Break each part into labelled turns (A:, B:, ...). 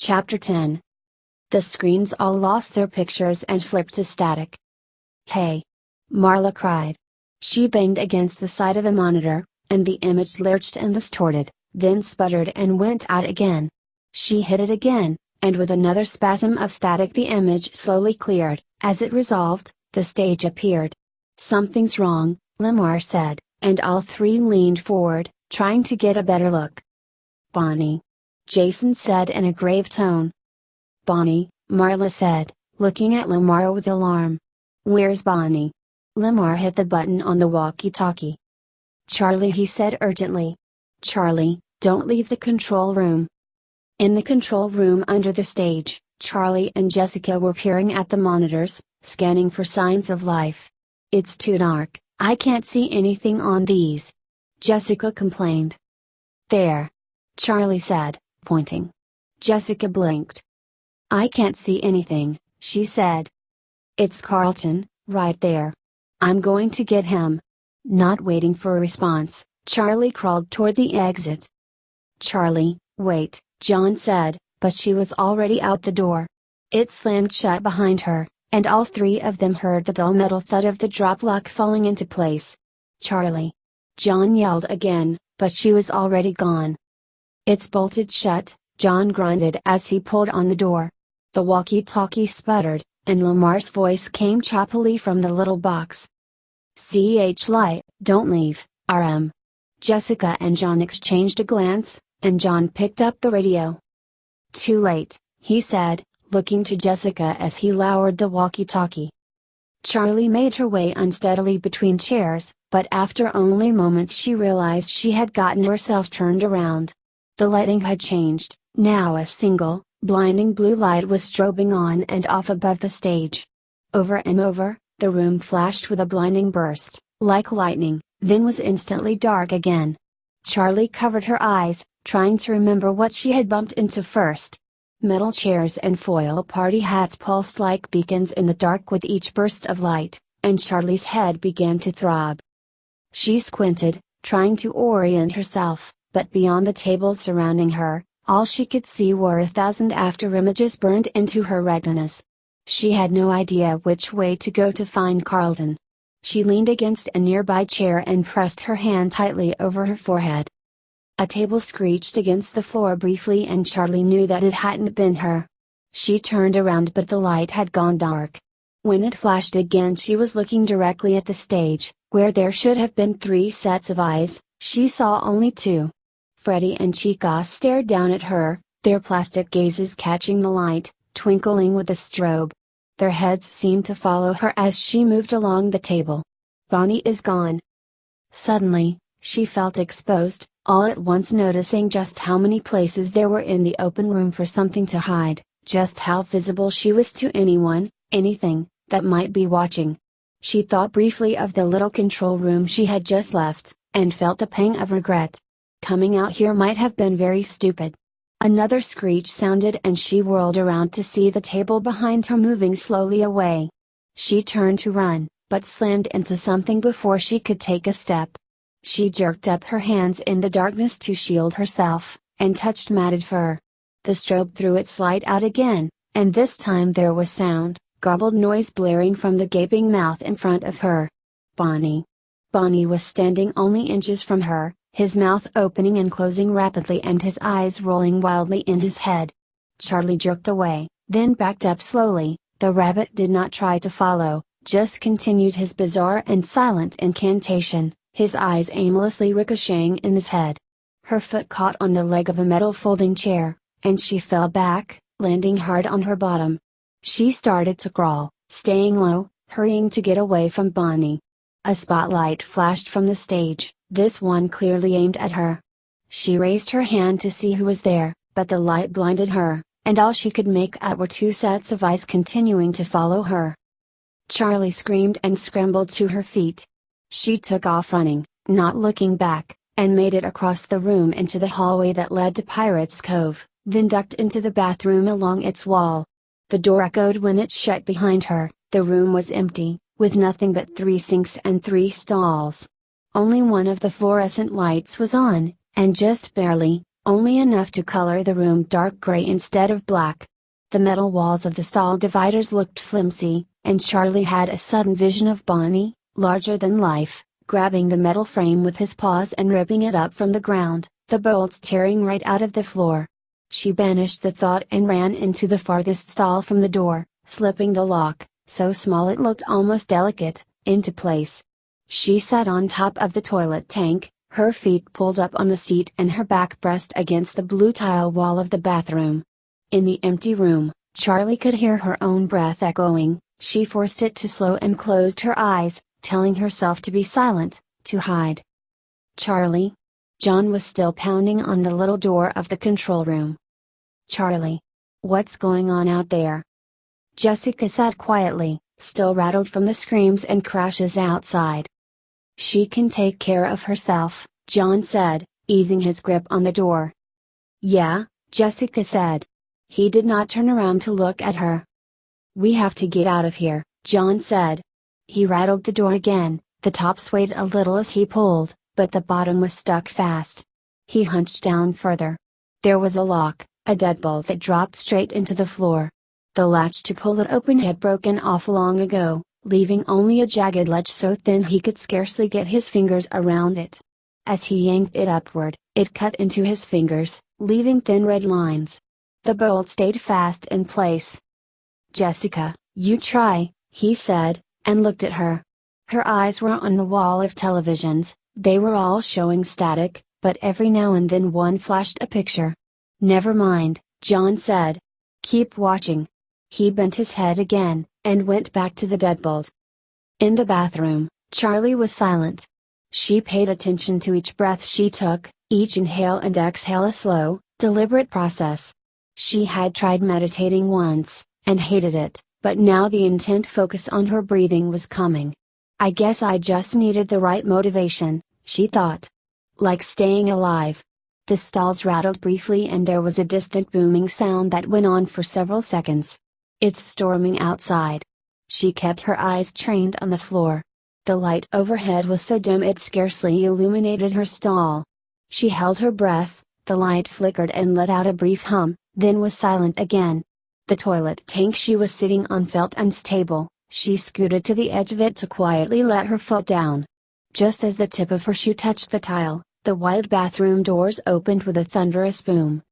A: Chapter 10. The screens all lost their pictures and flipped to static. "Hey!" Marla cried. She banged against the side of a monitor, and the image lurched and distorted, then sputtered and went out again. She hit it again, and with another spasm of static the image slowly cleared. As it resolved, the stage appeared. "Something's wrong," Lamar said, and all three leaned forward, trying to get a better look. "Bonnie," Jason said in a grave tone. "Bonnie," Marla said, looking at Lamar with alarm. "Where's Bonnie?" Lamar hit the button on the walkie-talkie. "Charlie," he said urgently. "Charlie, don't leave the control room." In the control room under the stage, Charlie and Jessica were peering at the monitors, scanning for signs of life. "It's too dark, I can't see anything on these," Jessica complained. "There," Charlie said, pointing. Jessica blinked. "I can't see anything," she said. "It's Carlton, right there. I'm going to get him." Not waiting for a response, Charlie crawled toward the exit. "Charlie, wait," John said, but she was already out the door. It slammed shut behind her, and all three of them heard the dull metal thud of the drop lock falling into place. "Charlie!" John yelled again, but she was already gone. "It's bolted shut," John grunted as he pulled on the door. The walkie-talkie sputtered, and Lamar's voice came choppily from the little box. "Ch. Don't leave, RM." Jessica and John exchanged a glance, and John picked up the radio. "Too late," he said, looking to Jessica as he lowered the walkie-talkie. Charlie made her way unsteadily between chairs, but after only moments she realized she had gotten herself turned around. The lighting had changed, now a single, blinding blue light was strobing on and off above the stage. Over and over, the room flashed with a blinding burst, like lightning, then was instantly dark again. Charlie covered her eyes, trying to remember what she had bumped into first. Metal chairs and foil party hats pulsed like beacons in the dark with each burst of light, and Charlie's head began to throb. She squinted, trying to orient herself, but beyond the tables surrounding her, all she could see were 1,000 after images burned into her retinas. She had no idea which way to go to find Carlton. She leaned against a nearby chair and pressed her hand tightly over her forehead. A table screeched against the floor briefly and Charlie knew that it hadn't been her. She turned around but the light had gone dark. When it flashed again she was looking directly at the stage, where there should have been 3 sets of eyes, she saw only 2. Freddy and Chica stared down at her, their plastic gazes catching the light, twinkling with the strobe. Their heads seemed to follow her as she moved along the table. "Bonnie is gone." Suddenly, she felt exposed, all at once noticing just how many places there were in the open room for something to hide, just how visible she was to anyone, anything, that might be watching. She thought briefly of the little control room she had just left, and felt a pang of regret. Coming out here might have been very stupid. Another screech sounded and she whirled around to see the table behind her moving slowly away. She turned to run, but slammed into something before she could take a step. She jerked up her hands in the darkness to shield herself, and touched matted fur. The strobe threw its light out again, and this time there was sound, garbled noise blaring from the gaping mouth in front of her. Bonnie. Bonnie was standing only inches from her, his mouth opening and closing rapidly and his eyes rolling wildly in his head. Charlie jerked away, then backed up slowly. The rabbit did not try to follow, just continued his bizarre and silent incantation, his eyes aimlessly ricocheting in his head. Her foot caught on the leg of a metal folding chair, and she fell back, landing hard on her bottom. She started to crawl, staying low, hurrying to get away from Bonnie. A spotlight flashed from the stage, this one clearly aimed at her. She raised her hand to see who was there, but the light blinded her, and all she could make out were 2 sets of eyes continuing to follow her. Charlie screamed and scrambled to her feet. She took off running, not looking back, and made it across the room into the hallway that led to Pirate's Cove, then ducked into the bathroom along its wall. The door echoed when it shut behind her. The room was empty, with nothing but 3 sinks and 3 stalls. Only one of the fluorescent lights was on, and just barely, only enough to color the room dark gray instead of black. The metal walls of the stall dividers looked flimsy, and Charlie had a sudden vision of Bonnie, larger than life, grabbing the metal frame with his paws and ripping it up from the ground, the bolts tearing right out of the floor. She banished the thought and ran into the farthest stall from the door, slipping the lock, so small it looked almost delicate, into place. She sat on top of the toilet tank, her feet pulled up on the seat and her back pressed against the blue tile wall of the bathroom. In the empty room, Charlie could hear her own breath echoing. She forced it to slow and closed her eyes, telling herself to be silent, to hide. Charlie? John was still pounding on the little door of the control room. Charlie? What's going on out there? Jessica sat quietly, still rattled from the screams and crashes outside. She can take care of herself, John said, easing his grip on the door. Yeah, Jessica said. He did not turn around to look at her. We have to get out of here, John said. He rattled the door again, the top swayed a little as he pulled, but the bottom was stuck fast. He hunched down further. There was a lock, a deadbolt that dropped straight into the floor. The latch to pull it open had broken off long ago, leaving only a jagged ledge so thin he could scarcely get his fingers around it. As he yanked it upward, it cut into his fingers, leaving thin red lines. The bolt stayed fast in place. Jessica, you try, he said, and looked at her. Her eyes were on the wall of televisions. They were all showing static, but every now and then one flashed a picture. Never mind, John said. Keep watching. He bent his head again, and went back to the deadbolt. In the bathroom, Charlie was silent. She paid attention to each breath she took, each inhale and exhale a slow, deliberate process. She had tried meditating once, and hated it, but now the intent focus on her breathing was coming. I guess I just needed the right motivation, she thought. Like staying alive. The stalls rattled briefly and there was a distant booming sound that went on for several seconds. It's storming outside. She kept her eyes trained on the floor. The light overhead was so dim it scarcely illuminated her stall. She held her breath, the light flickered and let out a brief hum, then was silent again. The toilet tank she was sitting on felt unstable. She scooted to the edge of it to quietly let her foot down. Just as the tip of her shoe touched the tile, the wide bathroom doors opened with a thunderous boom.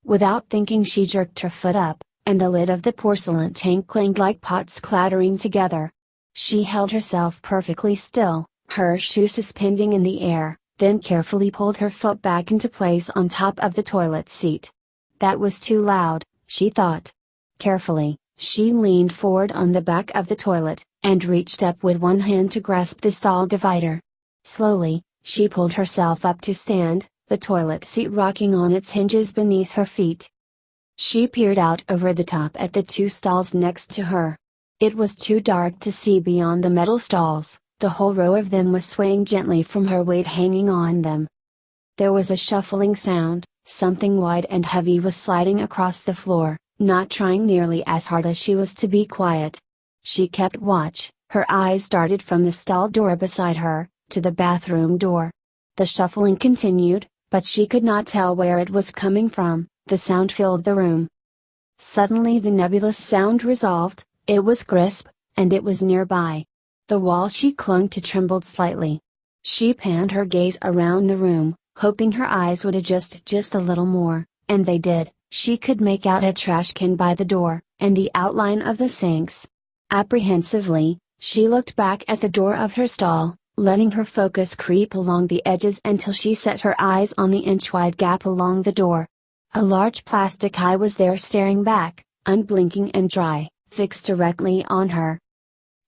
A: Without thinking she jerked her foot up, and the lid of the porcelain tank clanged like pots clattering together. She held herself perfectly still, her shoe suspending in the air, then carefully pulled her foot back into place on top of the toilet seat. That was too loud, she thought. Carefully, she leaned forward on the back of the toilet, and reached up with one hand to grasp the stall divider. Slowly, she pulled herself up to stand, the toilet seat rocking on its hinges beneath her feet. She peered out over the top at the two stalls next to her. It was too dark to see beyond the metal stalls, the whole row of them was swaying gently from her weight hanging on them. There was a shuffling sound, something wide and heavy was sliding across the floor, not trying nearly as hard as she was to be quiet. She kept watch, her eyes darted from the stall door beside her, to the bathroom door. The shuffling continued, but she could not tell where it was coming from, the sound filled the room. Suddenly the nebulous sound resolved, it was crisp, and it was nearby. The wall she clung to trembled slightly. She panned her gaze around the room, hoping her eyes would adjust just a little more, and they did. She could make out a trash can by the door, and the outline of the sinks. Apprehensively, she looked back at the door of her stall, letting her focus creep along the edges until she set her eyes on the inch-wide gap along the door. A large plastic eye was there staring back, unblinking and dry, fixed directly on her.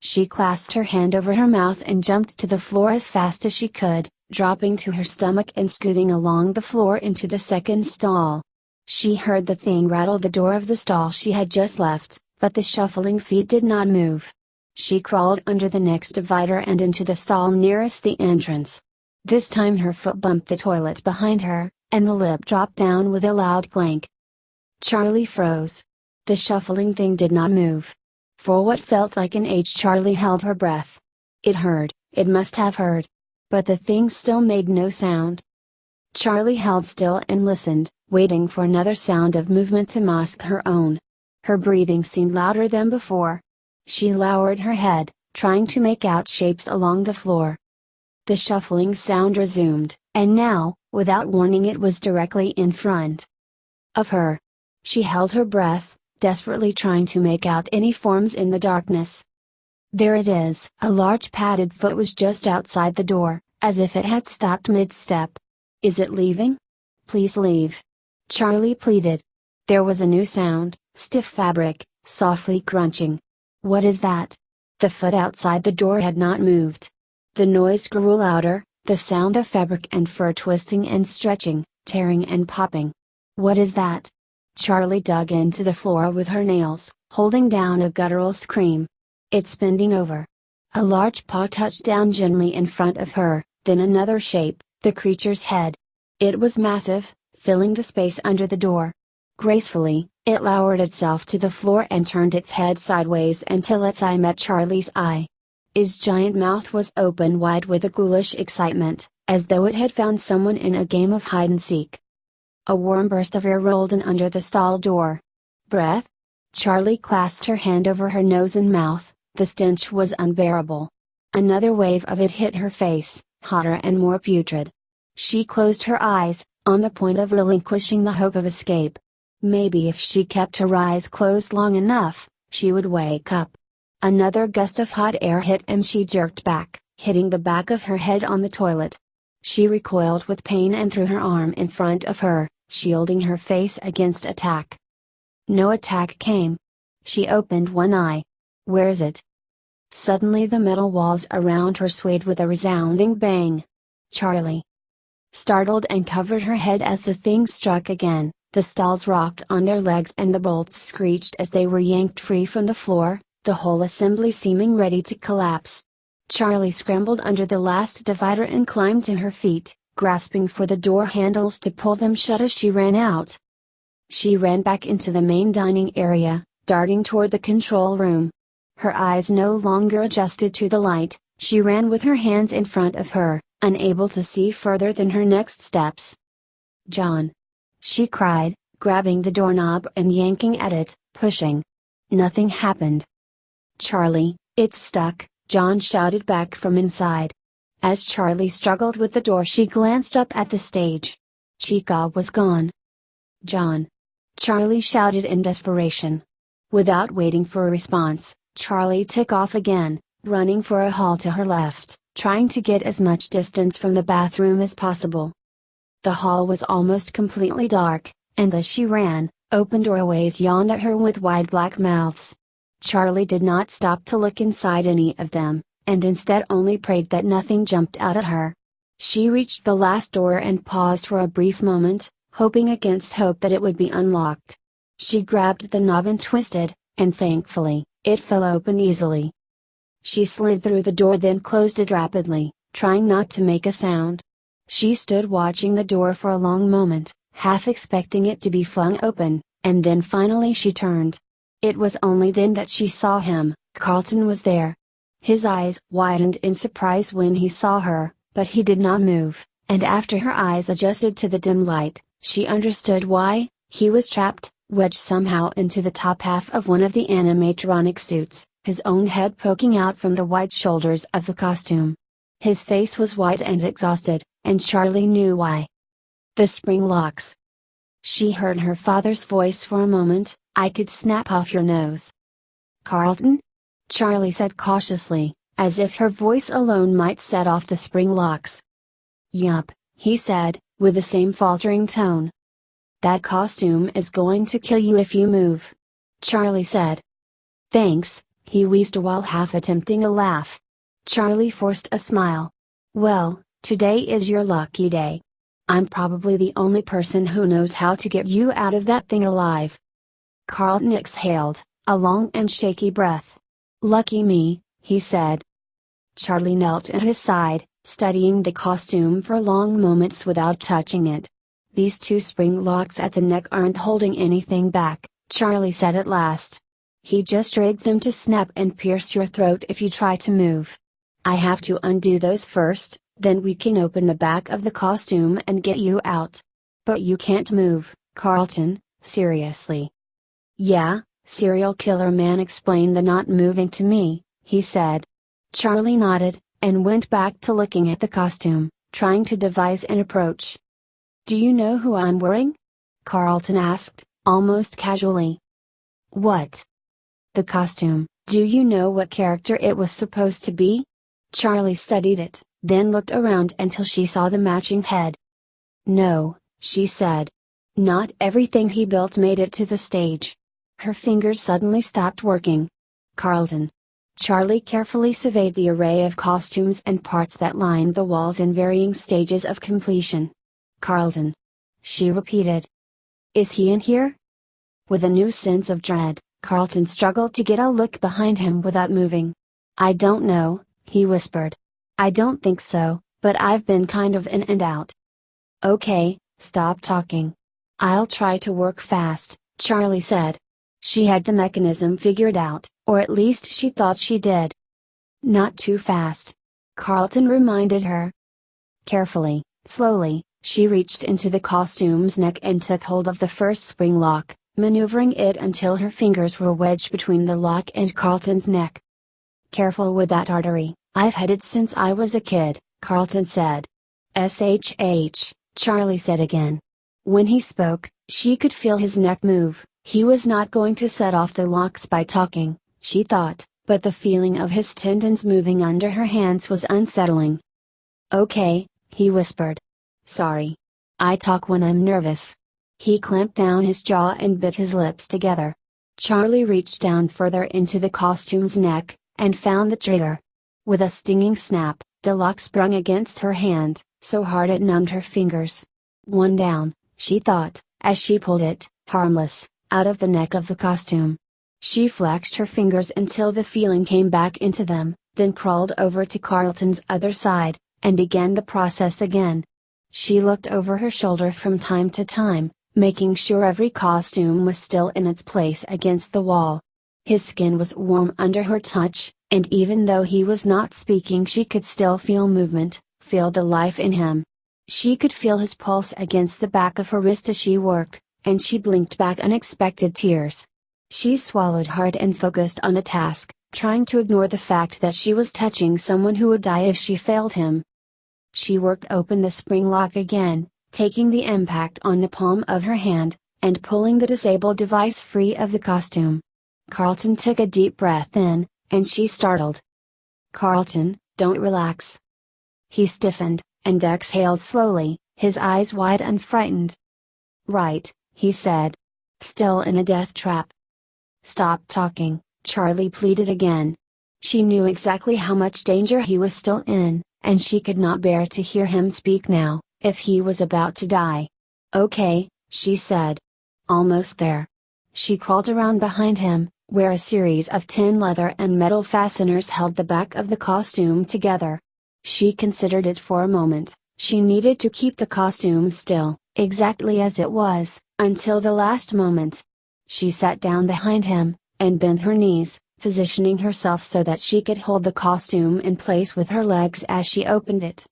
A: She clasped her hand over her mouth and jumped to the floor as fast as she could, dropping to her stomach and scooting along the floor into the second stall. She heard the thing rattle the door of the stall she had just left, but the shuffling feet did not move. She crawled under the next divider and into the stall nearest the entrance. This time her foot bumped the toilet behind her, and the lip dropped down with a loud clank. Charlie froze. The shuffling thing did not move. For what felt like an age Charlie held her breath. It heard, it must have heard. But the thing still made no sound. Charlie held still and listened, waiting for another sound of movement to mask her own. Her breathing seemed louder than before. She lowered her head, trying to make out shapes along the floor. The shuffling sound resumed, and now, without warning, it was directly in front of her. She held her breath, desperately trying to make out any forms in the darkness. There it is! A large padded foot was just outside the door, as if it had stopped mid-step. Is it leaving? Please leave. Charlie pleaded. There was a new sound, stiff fabric, softly crunching. What is that? The foot outside the door had not moved. The noise grew louder, the sound of fabric and fur twisting and stretching, tearing and popping. What is that? Charlie dug into the floor with her nails, holding down a guttural scream. It's bending over. A large paw touched down gently in front of her, then another shape, the creature's head. It was massive, filling the space under the door. Gracefully, it lowered itself to the floor and turned its head sideways until its eye met Charlie's eye. Its giant mouth was open wide with a ghoulish excitement, as though it had found someone in a game of hide-and-seek. A warm burst of air rolled in under the stall door. Breath? Charlie clasped her hand over her nose and mouth. The stench was unbearable. Another wave of it hit her face, hotter and more putrid. She closed her eyes, on the point of relinquishing the hope of escape. Maybe if she kept her eyes closed long enough, she would wake up. Another gust of hot air hit and she jerked back, hitting the back of her head on the toilet. She recoiled with pain and threw her arm in front of her, shielding her face against attack. No attack came. She opened one eye. Where is it? Suddenly the metal walls around her swayed with a resounding bang. Charlie startled and covered her head as the thing struck again. The stalls rocked on their legs and the bolts screeched as they were yanked free from the floor, the whole assembly seeming ready to collapse. Charlie scrambled under the last divider and climbed to her feet, grasping for the door handles to pull them shut as she ran out. She ran back into the main dining area, darting toward the control room. Her eyes no longer adjusted to the light, she ran with her hands in front of her, unable to see further than her next steps. John! She cried, grabbing the doorknob and yanking at it, pushing. Nothing happened. Charlie, it's stuck, John shouted back from inside. As Charlie struggled with the door, she glanced up at the stage. Chica was gone. John! Charlie shouted in desperation. Without waiting for a response, Charlie took off again, running for a hall to her left, trying to get as much distance from the bathroom as possible. The hall was almost completely dark, and as she ran, open doorways yawned at her with wide black mouths. Charlie did not stop to look inside any of them, and instead only prayed that nothing jumped out at her. She reached the last door and paused for a brief moment, hoping against hope that it would be unlocked. She grabbed the knob and twisted, and thankfully, it fell open easily. She slid through the door, then closed it rapidly, trying not to make a sound. She stood watching the door for a long moment, half expecting it to be flung open, and then finally she turned. It was only then that she saw him. Carlton was there. His eyes widened in surprise when he saw her, but he did not move, and after her eyes adjusted to the dim light, she understood why. He was trapped, wedged somehow into the top half of one of the animatronic suits, his own head poking out from the wide shoulders of the costume. His face was white and exhausted, and Charlie knew why. The spring locks. She heard her father's voice for a moment. I could snap off your nose. Carlton? Charlie said cautiously, as if her voice alone might set off the spring locks. Yup, he said, with the same faltering tone. That costume is going to kill you if you move. Charlie said. Thanks, he wheezed while half attempting a laugh. Charlie forced a smile. Well, today is your lucky day. I'm probably the only person who knows how to get you out of that thing alive. Carlton exhaled, a long and shaky breath. Lucky me, he said. Charlie knelt at his side, studying the costume for long moments without touching it. These two spring locks at the neck aren't holding anything back, Charlie said at last. He just rigged them to snap and pierce your throat if you try to move. I have to undo those first, Then we can open the back of the costume and get you out. But you can't move, Carlton, seriously. Yeah, serial killer man explained the not moving to me, he said. Charlie nodded, and went back to looking at the costume, trying to devise an approach. Do you know who I'm wearing? Carlton asked, almost casually. What? The costume. Do you know what character it was supposed to be? Charlie studied it, then looked around until she saw the matching head. No, she said. Not everything he built made it to the stage. Her fingers suddenly stopped working. Carlton. Charlie carefully surveyed the array of costumes and parts that lined the walls in varying stages of completion. Carlton. She repeated. Is he in here? With a new sense of dread, Carlton struggled to get a look behind him without moving. I don't know, he whispered. I don't think so, but I've been kind of in and out. Okay, stop talking. I'll try to work fast, Charlie said. She had the mechanism figured out, or at least she thought she did. Not too fast. Carlton reminded her. Carefully, slowly, she reached into the costume's neck and took hold of the first spring lock, maneuvering it until her fingers were wedged between the lock and Carlton's neck. Careful with that artery, I've had it since I was a kid, Carlton said. SHH, Charlie said again. When he spoke, she could feel his neck move. He was not going to set off the locks by talking, she thought, but the feeling of his tendons moving under her hands was unsettling. Okay, he whispered. Sorry. I talk when I'm nervous. He clamped down his jaw and bit his lips together. Charlie reached down further into the costume's neck, and found the trigger. With a stinging snap, the lock sprung against her hand, so hard it numbed her fingers. One down, she thought, as she pulled it, harmless, out of the neck of the costume. She flexed her fingers until the feeling came back into them, then crawled over to Carlton's other side, and began the process again. She looked over her shoulder from time to time, making sure every costume was still in its place against the wall. His skin was warm under her touch, and even though he was not speaking she could still feel movement, feel the life in him. She could feel his pulse against the back of her wrist as she worked, and she blinked back unexpected tears. She swallowed hard and focused on the task, trying to ignore the fact that she was touching someone who would die if she failed him. She worked open the spring lock again, taking the impact on the palm of her hand, and pulling the disabled device free of the costume. Carlton took a deep breath in, and she startled. Carlton, don't relax. He stiffened, and exhaled slowly, his eyes wide and frightened. Right, he said. Still in a death trap. Stop talking, Charlie pleaded again. She knew exactly how much danger he was still in, and she could not bear to hear him speak now, if he was about to die. Okay, she said. Almost there. She crawled around behind him, where a series of tin leather and metal fasteners held the back of the costume together. She considered it for a moment. She needed to keep the costume still, exactly as it was, until the last moment. She sat down behind him, and bent her knees, positioning herself so that she could hold the costume in place with her legs as she opened it.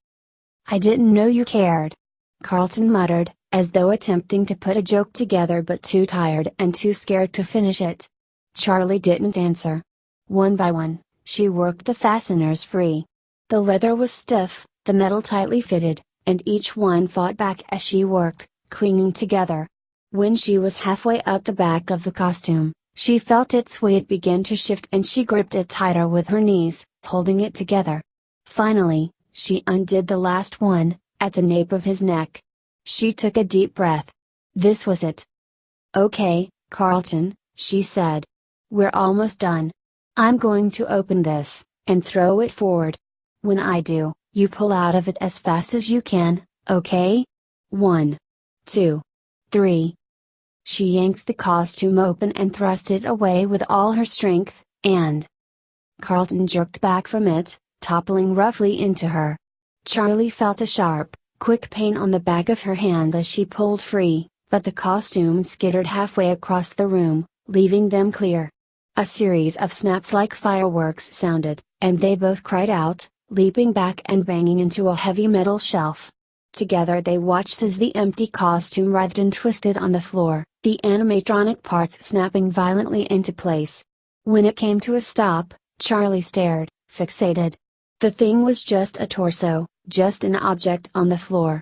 A: I didn't know you cared. Carlton muttered, as though attempting to put a joke together but too tired and too scared to finish it. Charlie didn't answer. One by one, she worked the fasteners free. The leather was stiff, the metal tightly fitted, and each one fought back as she worked, clinging together. When she was halfway up the back of the costume, she felt its weight begin to shift and she gripped it tighter with her knees, holding it together. Finally, she undid the last one, at the nape of his neck. She took a deep breath. This was it. Okay, Carlton, she said. We're almost done. I'm going to open this, and throw it forward. When I do, you pull out of it as fast as you can, okay? 1, 2, 3. She yanked the costume open and thrust it away with all her strength, and Carlton jerked back from it, toppling roughly into her. Charlie felt a sharp, quick pain on the back of her hand as she pulled free, but the costume skittered halfway across the room, leaving them clear. A series of snaps like fireworks sounded, and they both cried out, leaping back and banging into a heavy metal shelf. Together they watched as the empty costume writhed and twisted on the floor, the animatronic parts snapping violently into place. When it came to a stop, Charlie stared, fixated. The thing was just a torso, just an object on the floor.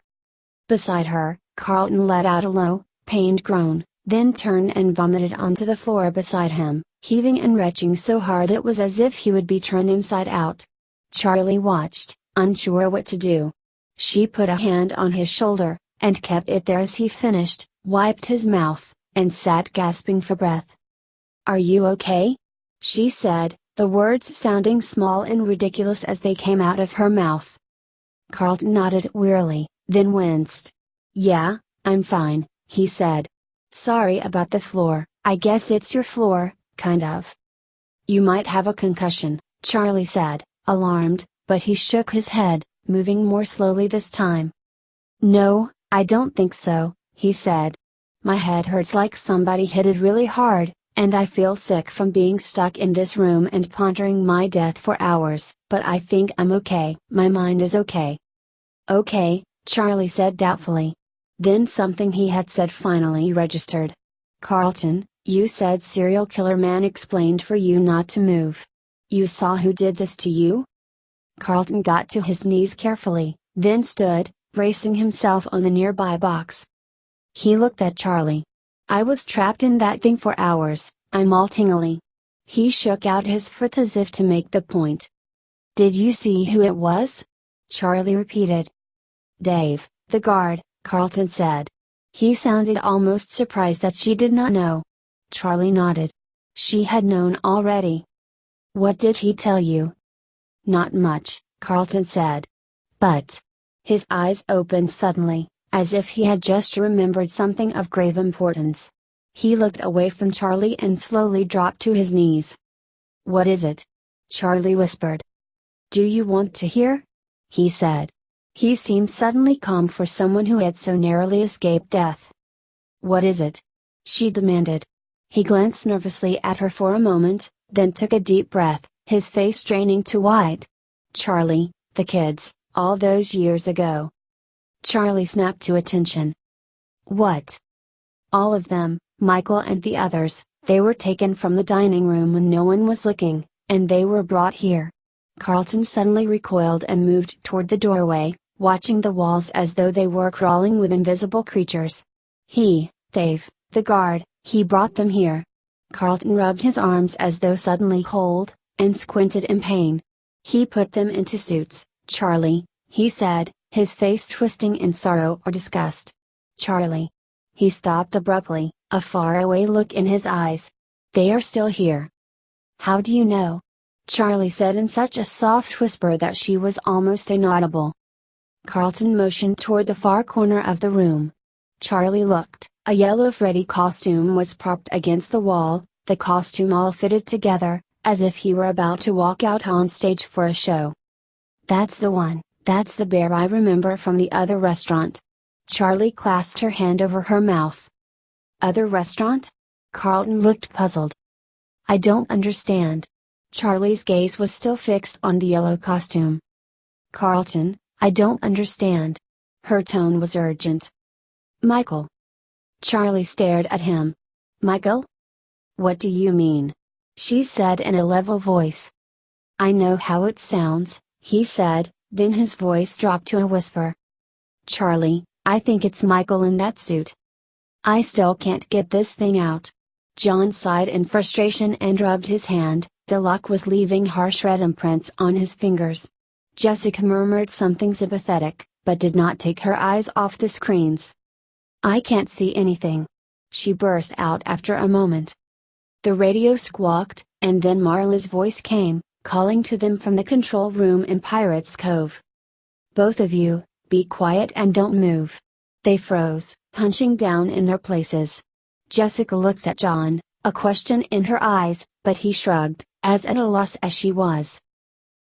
A: Beside her, Carlton let out a low, pained groan, then turned and vomited onto the floor beside him, heaving and retching so hard it was as if he would be turned inside out. Charlie watched, unsure what to do. She put a hand on his shoulder, and kept it there as he finished, wiped his mouth, and sat gasping for breath. "Are you okay?" she said, the words sounding small and ridiculous as they came out of her mouth. Carlton nodded wearily, then winced. "Yeah, I'm fine," he said. "Sorry about the floor, I guess it's your floor, kind of." "You might have a concussion," Charlie said, alarmed, but he shook his head, moving more slowly this time. "No, I don't think so," he said. "My head hurts like somebody hit it really hard, and I feel sick from being stuck in this room and pondering my death for hours, but I think I'm okay. My mind is okay." "Okay," Charlie said doubtfully. Then something he had said finally registered. "Carlton, you said serial killer man explained for you not to move. You saw who did this to you?" Carlton got to his knees carefully, then stood, bracing himself on the nearby box. He looked at Charlie. "I was trapped in that thing for hours, I'm all tingly." He shook out his foot as if to make the point. "Did you see who it was?" Charlie repeated. "Dave, the guard," Carlton said. He sounded almost surprised that she did not know. Charlie nodded. She had known already. "What did he tell you?" "Not much," Carlton said. "But..." His eyes opened suddenly, as if he had just remembered something of grave importance. He looked away from Charlie and slowly dropped to his knees. "What is it?" Charlie whispered. "Do you want to hear?" he said. He seemed suddenly calm for someone who had so narrowly escaped death. "What is it?" she demanded. He glanced nervously at her for a moment, then took a deep breath, his face straining to white. "Charlie, the kids, all those years ago." Charlie snapped to attention. "What?" "All of them, Michael and the others, they were taken from the dining room when no one was looking, and they were brought here." Carlton suddenly recoiled and moved toward the doorway, watching the walls as though they were crawling with invisible creatures. Dave, the guard, he brought them here." Carlton rubbed his arms as though suddenly cold, and squinted in pain. "He put them into suits, Charlie," he said, his face twisting in sorrow or disgust. "Charlie." He stopped abruptly, a faraway look in his eyes. "They are still here." "How do you know?" Charlie said in such a soft whisper that she was almost inaudible. Carlton motioned toward the far corner of the room. Charlie looked. A yellow Freddy costume was propped against the wall, the costume all fitted together, as if he were about to walk out on stage for a show. "That's the one, that's the bear I remember from the other restaurant." Charlie clasped her hand over her mouth. "Other restaurant?" Carlton looked puzzled. "I don't understand." Charlie's gaze was still fixed on the yellow costume. "Carlton, I don't understand." Her tone was urgent. "Michael." Charlie stared at him. "Michael? What do you mean?" she said in a level voice. "I know how it sounds," he said, then his voice dropped to a whisper. "Charlie, I think it's Michael in that suit. I still can't get this thing out." John sighed in frustration and rubbed his hand, the lock was leaving harsh red imprints on his fingers. Jessica murmured something sympathetic, but did not take her eyes off the screens. "I can't see anything," she burst out after a moment. The radio squawked, and then Marla's voice came, calling to them from the control room in Pirate's Cove. "Both of you, be quiet and don't move." They froze, hunching down in their places. Jessica looked at John, a question in her eyes, but he shrugged, as at a loss as she was.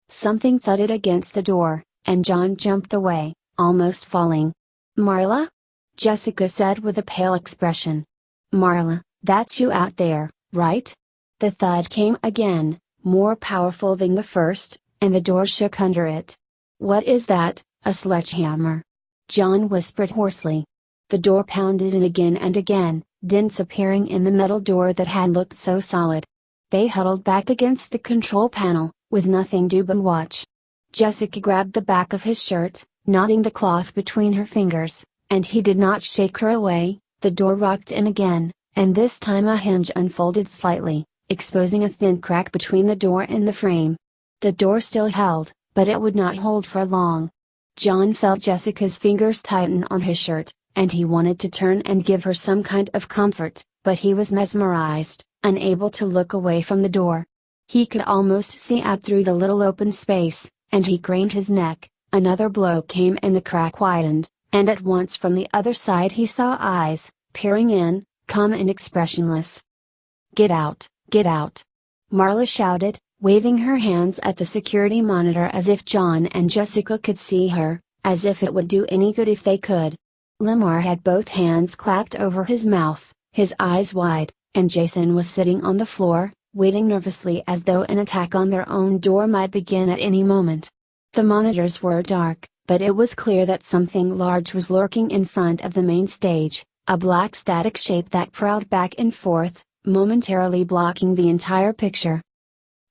A: Something thudded against the door, and John jumped away, almost falling. "Marla?" Jessica said with a pale expression. "Marla, that's you out there, right?" The thud came again, more powerful than the first, and the door shook under it. "What is that, a sledgehammer?" John whispered hoarsely. The door pounded in again and again, dents appearing in the metal door that had looked so solid. They huddled back against the control panel, with nothing to do but watch. Jessica grabbed the back of his shirt, knotting the cloth between her fingers, and he did not shake her away. The door rocked in again, and this time a hinge unfolded slightly, exposing a thin crack between the door and the frame. The door still held, but it would not hold for long. John felt Jessica's fingers tighten on his shirt, and he wanted to turn and give her some kind of comfort, but he was mesmerized, unable to look away from the door. He could almost see out through the little open space, and he craned his neck. Another blow came and the crack widened, and at once from the other side he saw eyes, peering in, calm and expressionless. "Get out, get out!" Marla shouted, waving her hands at the security monitor as if John and Jessica could see her, as if it would do any good if they could. Lemar had both hands clapped over his mouth, his eyes wide, and Jason was sitting on the floor, waiting nervously as though an attack on their own door might begin at any moment. The monitors were dark, but it was clear that something large was lurking in front of the main stage, a black static shape that prowled back and forth, momentarily blocking the entire picture.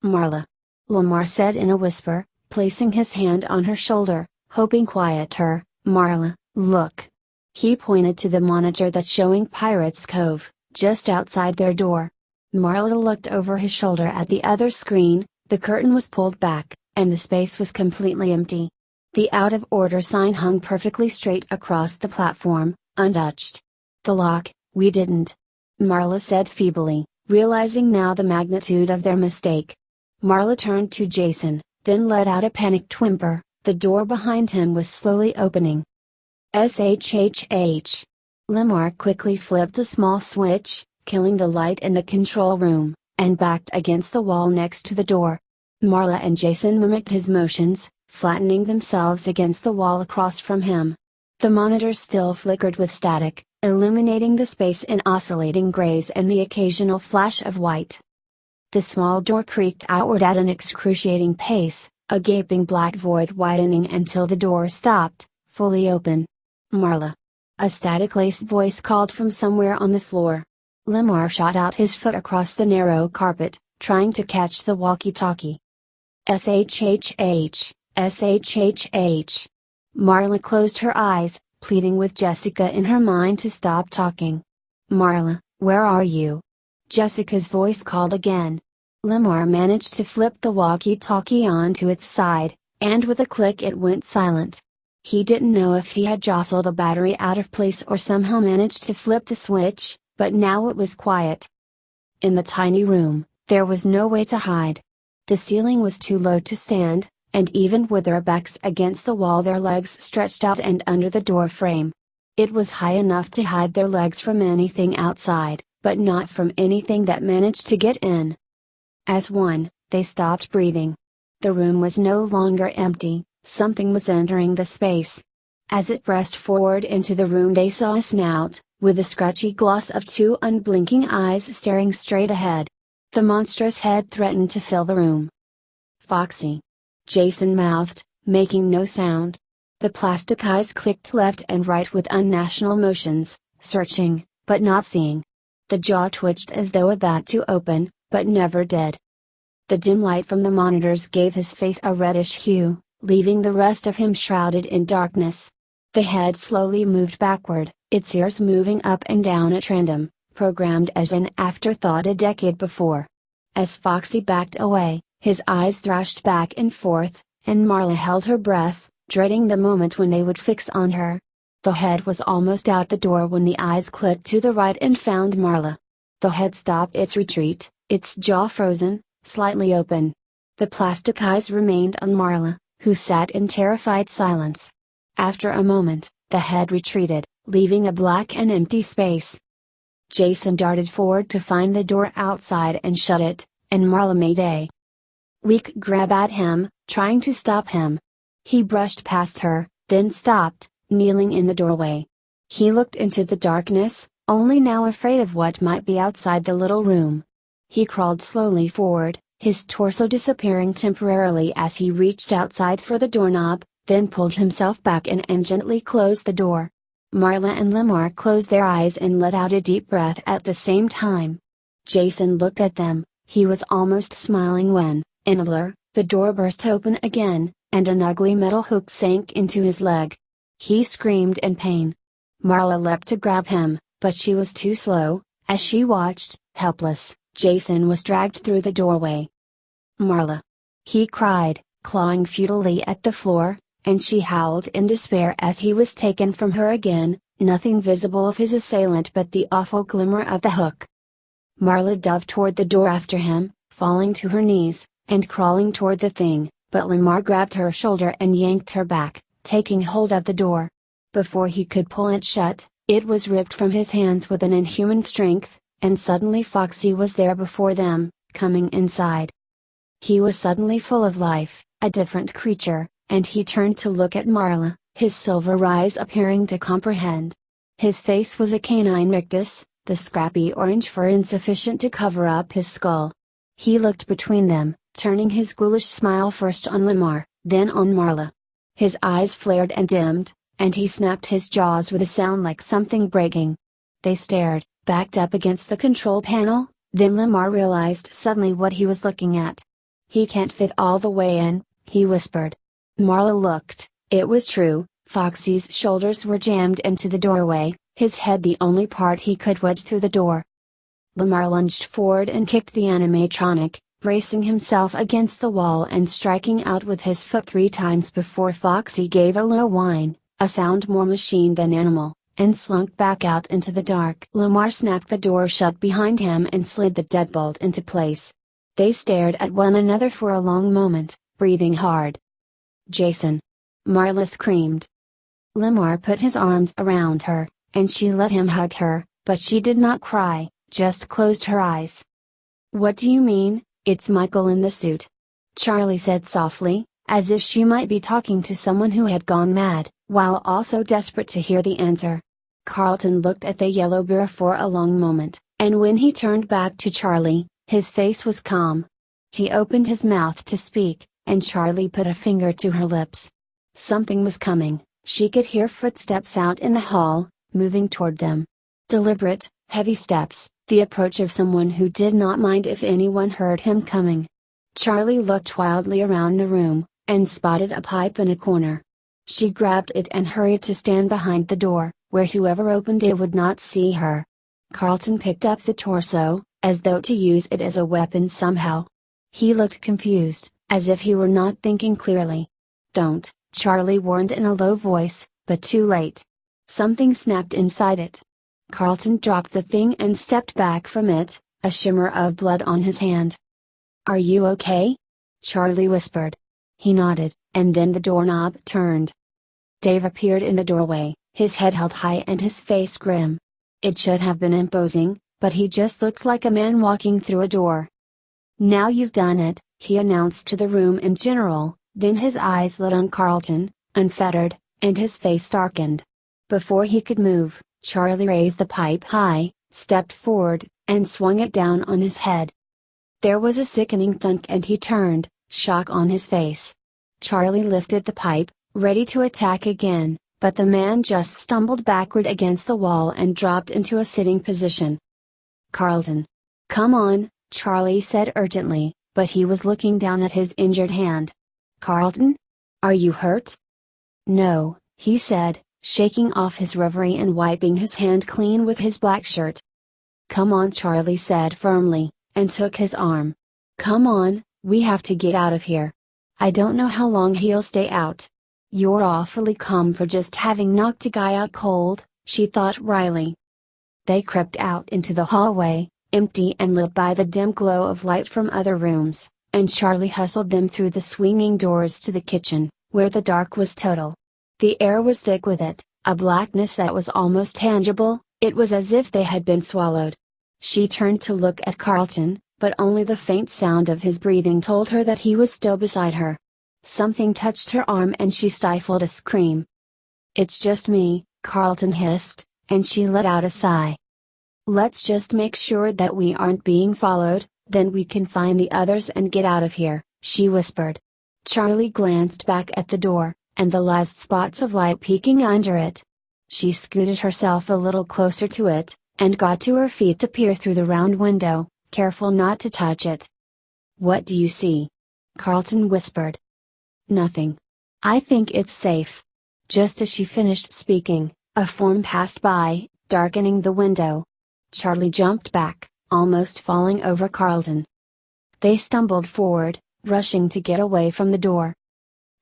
A: "Marla," Lemar said in a whisper, placing his hand on her shoulder, hoping quiet her. "Marla, look." He pointed to the monitor that's showing Pirates Cove, just outside their door. Marla looked over his shoulder at the other screen. The curtain was pulled back, and the space was completely empty. The out of order sign hung perfectly straight across the platform, untouched. "The lock, we didn't," Marla said feebly, realizing now the magnitude of their mistake. Marla turned to Jason, then let out a panicked whimper. The door behind him was slowly opening. SHHH. Lemar quickly flipped a small switch, killing the light in the control room, and backed against the wall next to the door. Marla and Jason mimicked his motions, flattening themselves against the wall across from him. The monitor still flickered with static, illuminating the space in oscillating grays and the occasional flash of white. The small door creaked outward at an excruciating pace, a gaping black void widening until the door stopped, fully open. "Marla!" A static-laced voice called from somewhere on the floor. Lemar shot out his foot across the narrow carpet, trying to catch the walkie-talkie. SHHH, SHHH. Marla closed her eyes, pleading with Jessica in her mind to stop talking. "Marla, where are you?" Jessica's voice called again. Lemar managed to flip the walkie-talkie onto its side, and with a click it went silent. He didn't know if he had jostled a battery out of place or somehow managed to flip the switch, but now it was quiet. In the tiny room, there was no way to hide. The ceiling was too low to stand, and even with their backs against the wall their legs stretched out and under the door frame. It was high enough to hide their legs from anything outside, but not from anything that managed to get in. As one, they stopped breathing. The room was no longer empty, something was entering the space. As it pressed forward into the room they saw a snout, with the scratchy gloss of two unblinking eyes staring straight ahead. The monstrous head threatened to fill the room. "Foxy!" Jason mouthed, making no sound. The plastic eyes clicked left and right with unnational motions, searching, but not seeing. The jaw twitched as though about to open, but never did. The dim light from the monitors gave his face a reddish hue, leaving the rest of him shrouded in darkness. The head slowly moved backward, its ears moving up and down at random, programmed as an afterthought a decade before. As Foxy backed away, his eyes thrashed back and forth, and Marla held her breath, dreading the moment when they would fix on her. The head was almost out the door when the eyes clicked to the right and found Marla. The head stopped its retreat, its jaw frozen, slightly open. The plastic eyes remained on Marla, who sat in terrified silence. After a moment, the head retreated, leaving a black and empty space. Jason darted forward to find the door outside and shut it, and Marla made a weak grab at him, trying to stop him. He brushed past her, then stopped, kneeling in the doorway. He looked into the darkness, only now afraid of what might be outside the little room. He crawled slowly forward, his torso disappearing temporarily as he reached outside for the doorknob, then pulled himself back in and gently closed the door. Marla and Lamar closed their eyes and let out a deep breath at the same time. Jason looked at them. He was almost smiling when, in a blur, the door burst open again, and an ugly metal hook sank into his leg. He screamed in pain. Marla leapt to grab him, but she was too slow. As she watched, helpless, Jason was dragged through the doorway. "Marla!" he cried, clawing futilely at the floor, and she howled in despair as he was taken from her again, nothing visible of his assailant but the awful glimmer of the hook. Marla dove toward the door after him, falling to her knees, and crawling toward the thing, but Lamar grabbed her shoulder and yanked her back, taking hold of the door. Before he could pull it shut, it was ripped from his hands with an inhuman strength, and suddenly Foxy was there before them, coming inside. He was suddenly full of life, a different creature, and he turned to look at Marla, his silver eyes appearing to comprehend. His face was a canine rictus, the scrappy orange fur insufficient to cover up his skull. He looked between them, turning his ghoulish smile first on Lamar, then on Marla. His eyes flared and dimmed, and he snapped his jaws with a sound like something breaking. They stared, backed up against the control panel, then Lamar realized suddenly what he was looking at. "He can't fit all the way in," he whispered. Marla looked. It was true, Foxy's shoulders were jammed into the doorway, his head the only part he could wedge through the door. Lamar lunged forward and kicked the animatronic, bracing himself against the wall and striking out with his foot 3 times before Foxy gave a low whine, a sound more machine than animal, and slunk back out into the dark. Lamar snapped the door shut behind him and slid the deadbolt into place. They stared at one another for a long moment, breathing hard. "Jason!" Marla screamed. Lamar put his arms around her, and she let him hug her, but she did not cry, just closed her eyes. "What do you mean, it's Michael in the suit?" Charlie said softly, as if she might be talking to someone who had gone mad, while also desperate to hear the answer. Carlton looked at the yellow bear for a long moment, and when he turned back to Charlie, his face was calm. He opened his mouth to speak, and Charlie put a finger to her lips. Something was coming. She could hear footsteps out in the hall, moving toward them. Deliberate, heavy steps, the approach of someone who did not mind if anyone heard him coming. Charlie looked wildly around the room, and spotted a pipe in a corner. She grabbed it and hurried to stand behind the door, where whoever opened it would not see her. Carlton picked up the torso, as though to use it as a weapon somehow. He looked confused, as if he were not thinking clearly. "Don't," Charlie warned in a low voice, but too late. Something snapped inside it. Carlton dropped the thing and stepped back from it, a shimmer of blood on his hand. "Are you okay?" Charlie whispered. He nodded, and then the doorknob turned. Dave appeared in the doorway, his head held high and his face grim. It should have been imposing, but he just looked like a man walking through a door. "Now you've done it," he announced to the room in general, then his eyes lit on Carlton, unfettered, and his face darkened. Before he could move, Charlie raised the pipe high, stepped forward, and swung it down on his head. There was a sickening thunk and he turned, shock on his face. Charlie lifted the pipe, ready to attack again, but the man just stumbled backward against the wall and dropped into a sitting position. "Carlton! Come on," Charlie said urgently, but he was looking down at his injured hand. "Carlton? Are you hurt?" "No," he said, shaking off his reverie and wiping his hand clean with his black shirt. "Come on," Charlie said firmly, and took his arm. "Come on, we have to get out of here. I don't know how long he'll stay out." "You're awfully calm for just having knocked a guy out cold," she thought wryly. They crept out into the hallway, empty and lit by the dim glow of light from other rooms, and Charlie hustled them through the swinging doors to the kitchen, where the dark was total. The air was thick with it, a blackness that was almost tangible. It was as if they had been swallowed. She turned to look at Carlton, but only the faint sound of his breathing told her that he was still beside her. Something touched her arm and she stifled a scream. "It's just me," Carlton hissed, and she let out a sigh. "Let's just make sure that we aren't being followed," Then we can find the others and get out of here, she whispered. Charlie glanced back at the door, and the last spots of light peeking under it. She scooted herself a little closer to it, and got to her feet to peer through the round window, careful not to touch it. "What do you see?" Carlton whispered. "Nothing. I think it's safe." Just as she finished speaking, a form passed by, darkening the window. Charlie jumped back, almost falling over Carlton. They stumbled forward, rushing to get away from the door.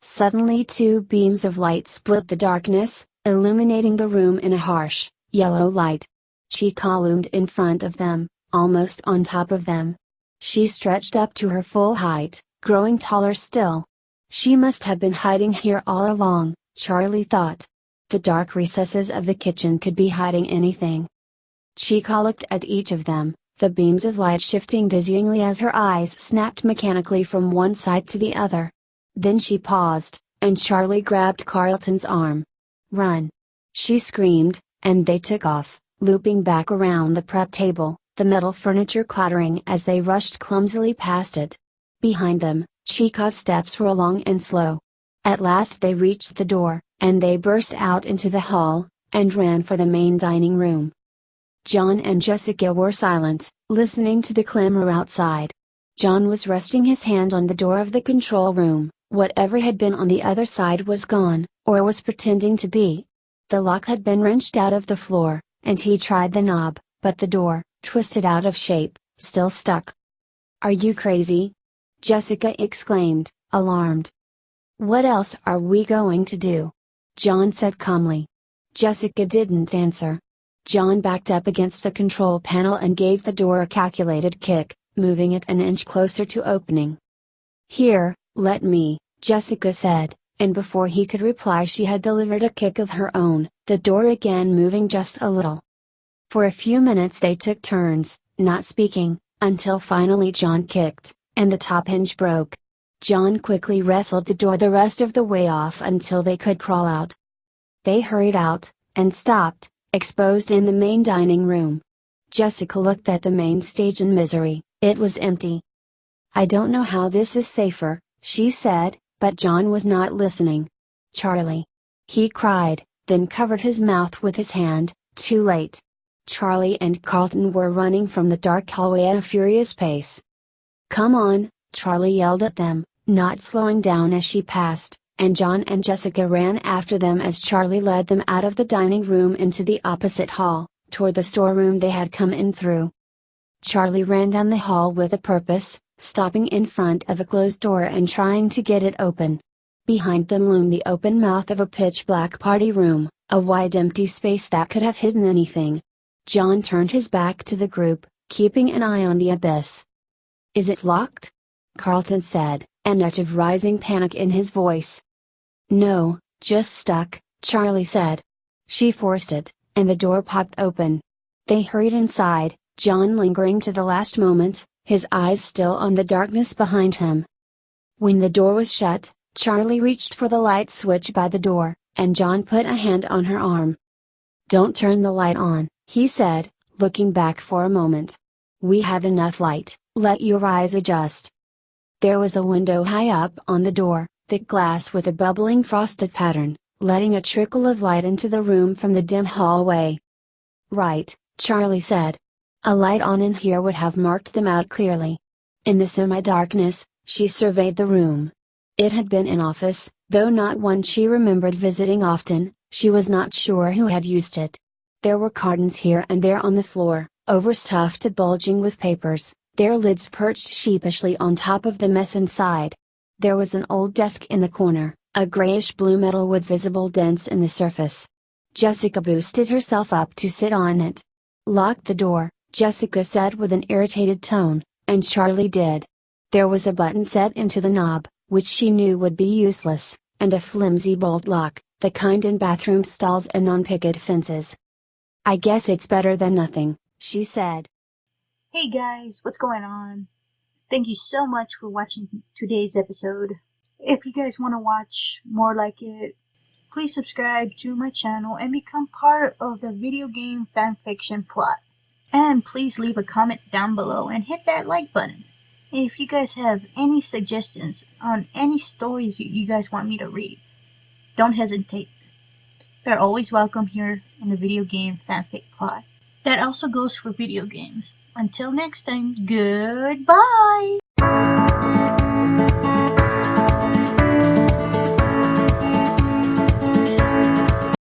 A: Suddenly two beams of light split the darkness, illuminating the room in a harsh, yellow light. Chica loomed in front of them, almost on top of them. She stretched up to her full height, growing taller still. She must have been hiding here all along, Charlie thought. The dark recesses of the kitchen could be hiding anything. Chica looked at each of them, the beams of light shifting dizzyingly as her eyes snapped mechanically from one side to the other. Then she paused, and Charlie grabbed Carlton's arm. "Run!" she screamed, and they took off, looping back around the prep table, the metal furniture clattering as they rushed clumsily past it. Behind them, Chica's steps were long and slow. At last they reached the door, and they burst out into the hall, and ran for the main dining room. John and Jessica were silent, listening to the clamor outside. John was resting his hand on the door of the control room. Whatever had been on the other side was gone, or was pretending to be. The lock had been wrenched out of the floor, and he tried the knob, but the door, twisted out of shape, still stuck. "Are you crazy?" Jessica exclaimed, alarmed. "What else are we going to do?" John said calmly. Jessica didn't answer. John backed up against the control panel and gave the door a calculated kick, moving it an inch closer to opening. "Here, let me," Jessica said, and before he could reply she had delivered a kick of her own, the door again moving just a little. For a few minutes they took turns, not speaking, until finally John kicked, and the top hinge broke. John quickly wrestled the door the rest of the way off until they could crawl out. They hurried out, and stopped, exposed in the main dining room. Jessica looked at the main stage in misery. It was empty. "I don't know how this is safer," she said, but John was not listening. "Charlie!" he cried, then covered his mouth with his hand. Too late. Charlie and Carlton were running from the dark hallway at a furious pace. "Come on!" Charlie yelled at them, not slowing down as she passed, and John and Jessica ran after them as Charlie led them out of the dining room into the opposite hall, toward the storeroom they had come in through. Charlie ran down the hall with a purpose, stopping in front of a closed door and trying to get it open. Behind them loomed the open mouth of a pitch-black party room, a wide empty space that could have hidden anything. John turned his back to the group, keeping an eye on the abyss. "Is it locked?" Carlton said, an edge of rising panic in his voice. "No, just stuck," Charlie said. She forced it, and the door popped open. They hurried inside, John lingering to the last moment, his eyes still on the darkness behind him. When the door was shut, Charlie reached for the light switch by the door, and John put a hand on her arm. "Don't turn the light on," he said, looking back for a moment. "We have enough light, let your eyes adjust." There was a window high up on the door, thick glass with a bubbling frosted pattern, letting a trickle of light into the room from the dim hallway. "Right," Charlie said. "A light on in here would have marked them out clearly." In the semi-darkness, she surveyed the room. It had been an office, though not one she remembered visiting often. She was not sure who had used it. There were cartons here and there on the floor, overstuffed to bulging with papers, their lids perched sheepishly on top of the mess inside. There was an old desk in the corner, a grayish-blue metal with visible dents in the surface. Jessica boosted herself up to sit on it. "Lock the door," Jessica said with an irritated tone, and Charlie did. There was a button set into the knob, which she knew would be useless, and a flimsy bolt lock, the kind in bathroom stalls and on picket fences. "I guess it's better than nothing," she said.
B: Hey guys, what's going on? Thank you so much for watching today's episode. If you guys want to watch more like it, please subscribe to my channel and become part of the video game fanfiction plot. And please leave a comment down below and hit that like button. If you guys have any suggestions on any stories you guys want me to read, don't hesitate. They're always welcome here in the video game fanfic plot. That also goes for video games. Until next time, goodbye!